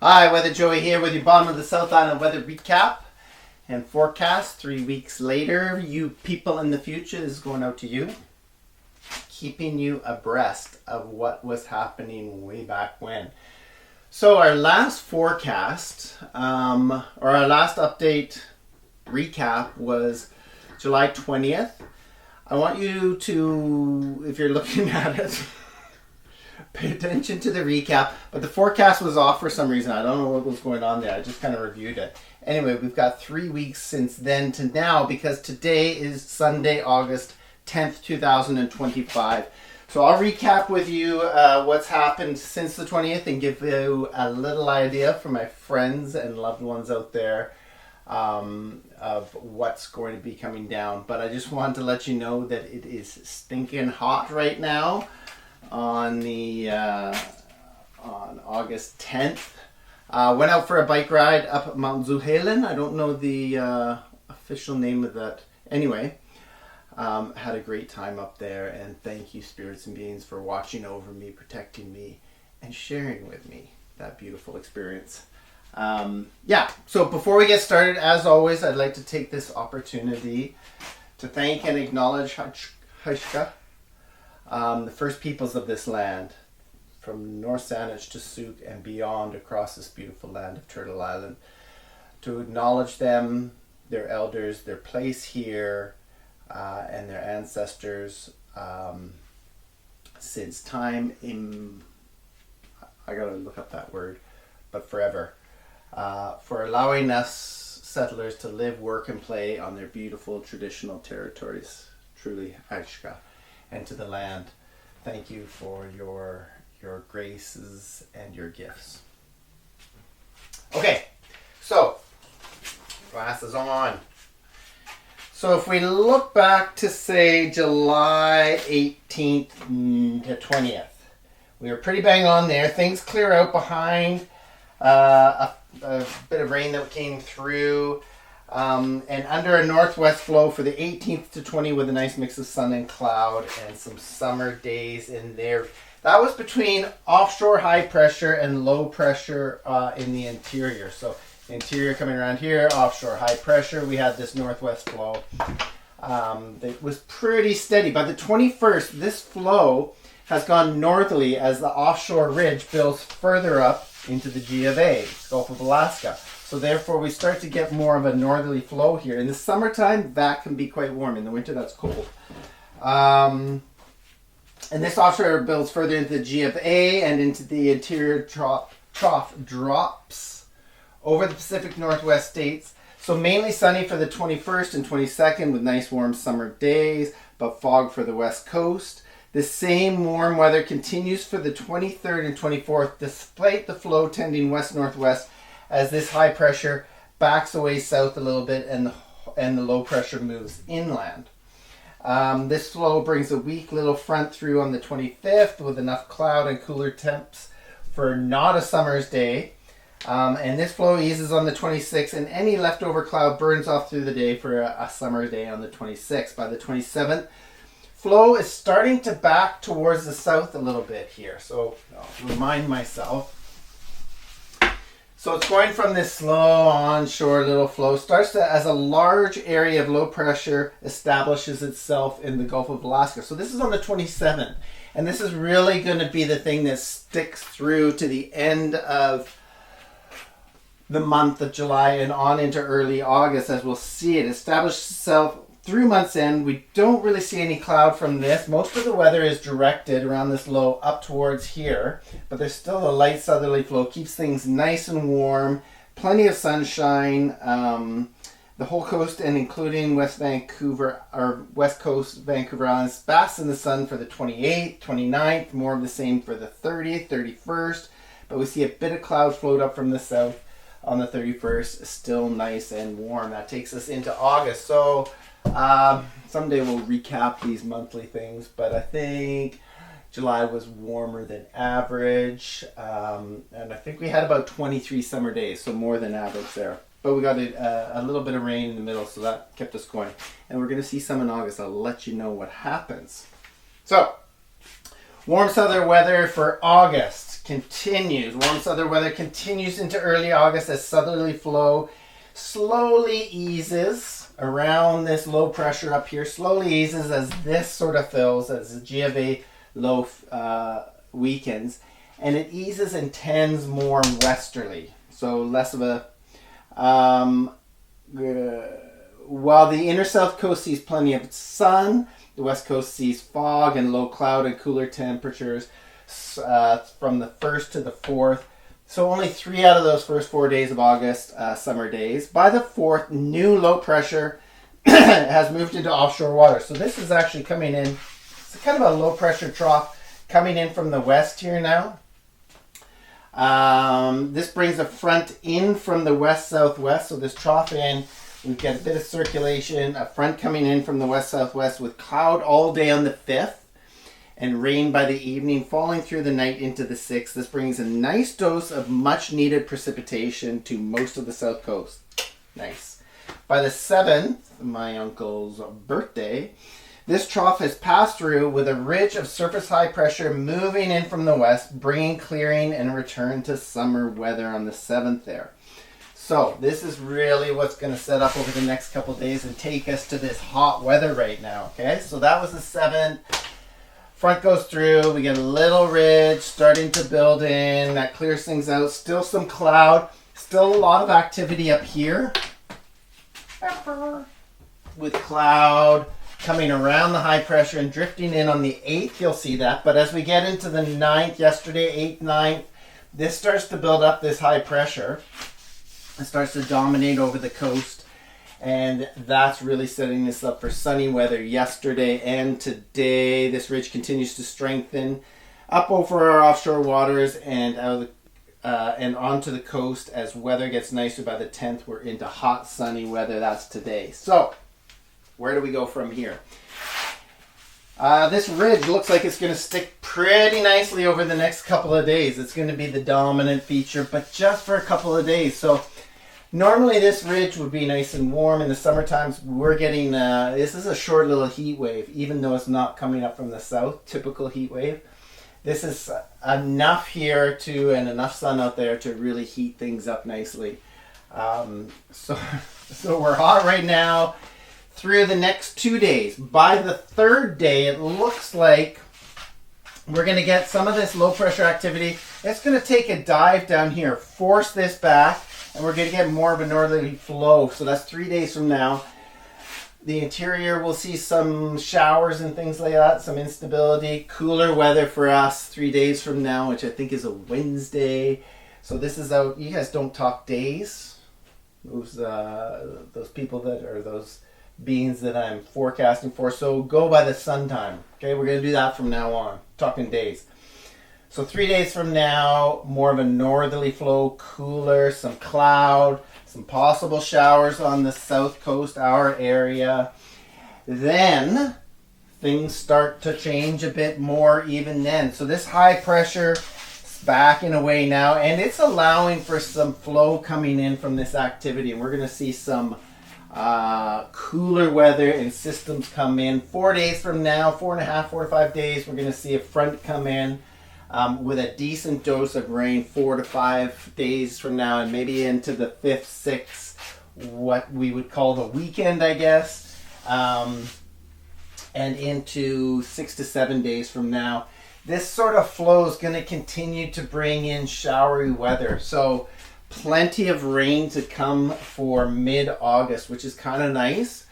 Hi, Weather Joey here with your bottom of the South Island weather recap and forecast. 3 weeks later, you people in the future, this is going out to you, keeping you abreast of what was happening way back when. So our last forecast, or our last update recap was July 20th. I want you to, if you're looking at it, pay attention to the recap, but the forecast was off for some reason. I don't know what was going on there. I just kind of reviewed it. Anyway, we've got 3 weeks since then to now because today is Sunday, August 10th, 2025. So I'll recap with you what's happened since the 20th and give you a little idea for my friends and loved ones out there of what's going to be coming down. But I just wanted to let you know that it is stinking hot right now on the on August 10th. Went out for a bike ride up Mount Zuhelen. I don't know the official name of that. Anyway, had a great time up there, and thank you, spirits and beings, for watching over me, protecting me, and sharing with me that beautiful experience. So before we get started, as always, I'd like to take this opportunity to thank and acknowledge Haishka, the first peoples of this land, from North Saanich to Sooke and beyond across this beautiful land of Turtle Island, to acknowledge them, their elders, their place here, and their ancestors since time I gotta look up that word, but forever, for allowing us settlers to live, work, and play on their beautiful traditional territories. Truly, Aishka. And to the land, thank you for your graces and your gifts. Okay, so glasses on. So if we look back to, say, July 18th to 20th, we were pretty bang on there. Things clear out behind a bit of rain that came through. And under a northwest flow for the 18th to 20th with a nice mix of sun and cloud and some summer days in there. That was between offshore high pressure and low pressure in the interior. So interior coming around here, offshore high pressure. We had this northwest flow that was pretty steady. By the 21st, this flow has gone northerly as the offshore ridge builds further up into the G of A, Gulf of Alaska. So therefore we start to get more of a northerly flow here. In the summertime, that can be quite warm. In the winter, that's cold. And this offshore builds further into the G of A and into the interior trough drops over the Pacific Northwest states. So mainly sunny for the 21st and 22nd with nice warm summer days, but fog for the west coast. The same warm weather continues for the 23rd and 24th, despite the flow tending west-northwest as this high pressure backs away south a little bit and the low pressure moves inland. This flow brings a weak little front through on the 25th with enough cloud and cooler temps for not a summer's day. And this flow eases on the 26th, and any leftover cloud burns off through the day for a summer day on the 26th. By the 27th, flow is starting to back towards the south a little bit here. So I'll remind myself. So it's going from this slow onshore little flow, starts to, as a large area of low pressure establishes itself in the Gulf of Alaska. So this is on the 27th, and this is really going to be the thing that sticks through to the end of the month of July and on into early August, as we'll see it establish itself through month's end. We don't really see any cloud from this. Most of the weather is directed around this low up towards here, but there's still a light southerly flow, keeps things nice and warm, plenty of sunshine. The whole coast and including West Vancouver or West Coast Vancouver Islands basks in the sun for the 28th, 29th, more of the same for the 30th, 31st, but we see a bit of cloud float up from the south on the 31st, still nice and warm. That takes us into August. So someday we'll recap these monthly things, but I think July was warmer than average, and I think we had about 23 summer days, so more than average there. But we got a little bit of rain in the middle, so that kept us going. And we're going to see some in August. I'll let you know what happens. So, warm southern weather for August. continues. Warm southern weather continues into early August as southerly flow slowly eases around this low pressure up here. Slowly eases as this sort of fills, as the G of A low weakens. And it eases and tends more westerly. So less of a... while the inner south coast sees plenty of sun, the west coast sees fog and low cloud and cooler temperatures from the 1st to the 4th. So only 3 out of those first 4 days of August, summer days. By the 4th, new low pressure has moved into offshore water. So this is actually coming in. It's kind of a low pressure trough coming in from the west here now. This brings a front in from the west-southwest. So this trough in, we've got a bit of circulation, a front coming in from the west-southwest with cloud all day on the 5th and rain by the evening, falling through the night into the 6th. This brings a nice dose of much-needed precipitation to most of the south coast. Nice. By the 7th, my uncle's birthday, this trough has passed through with a ridge of surface high pressure moving in from the west, bringing clearing and return to summer weather on the 7th there. So this is really what's going to set up over the next couple of days and take us to this hot weather right now. Okay, so that was the 7th. Front goes through. We get a little ridge starting to build in. That clears things out. Still some cloud. Still a lot of activity up here. With cloud coming around the high pressure and drifting in on the 8th. You'll see that. But as we get into the 9th, yesterday, 8th, 9th, this starts to build up this high pressure. It starts to dominate over the coast, and that's really setting this up for sunny weather yesterday and today. This ridge continues to strengthen up over our offshore waters and out of and onto the coast as weather gets nicer. By the 10th, we're into hot, sunny weather. That's today. So, where do we go from here? This ridge looks like it's going to stick pretty nicely over the next couple of days. It's going to be the dominant feature, but just for a couple of days. So normally this ridge would be nice and warm. In the summer times, we're getting, this is a short little heat wave, even though it's not coming up from the south, typical heat wave. This is enough here and enough sun out there to really heat things up nicely. So we're hot right now through the next 2 days. By the 3rd day, it looks like we're going to get some of this low pressure activity. It's going to take a dive down here, force this back, and we're going to get more of a northerly flow. So that's 3 days from now. The interior will see some showers and things like that, some instability, cooler weather for us 3 days from now, which I think is a Wednesday. So this is out. You guys don't talk days. Those people that are those beings that I'm forecasting for. So go by the sun time. Okay, we're going to do that from now on. Talking days. So 3 days from now, more of a northerly flow, cooler, some cloud, some possible showers on the south coast, our area. Then things start to change a bit more even then. So this high pressure is backing away now, and it's allowing for some flow coming in from this activity. And we're going to see some cooler weather and systems come in. 4 days from now, 4.5, 4 to 5 days, we're going to see a front come in with a decent dose of rain. 4 to 5 days from now, and maybe into the 5th, 6th, what we would call the weekend, I guess, and into 6 to 7 days from now. This sort of flow is going to continue to bring in showery weather. So plenty of rain to come for mid-August, which is kind of nice.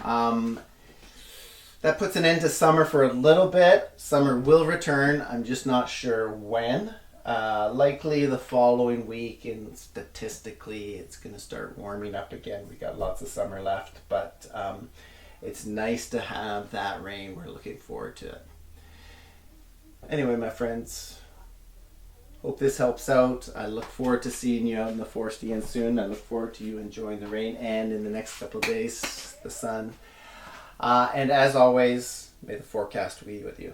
That puts an end to summer for a little bit. Summer will return. I'm just not sure when. Likely the following week, and statistically it's going to start warming up again. We got lots of summer left, but it's nice to have that rain. We're looking forward to it. Anyway, my friends, hope this helps out. I look forward to seeing you out in the forest again soon. I look forward to you enjoying the rain and in the next couple of days, the sun. And as always, may the forecast be with you.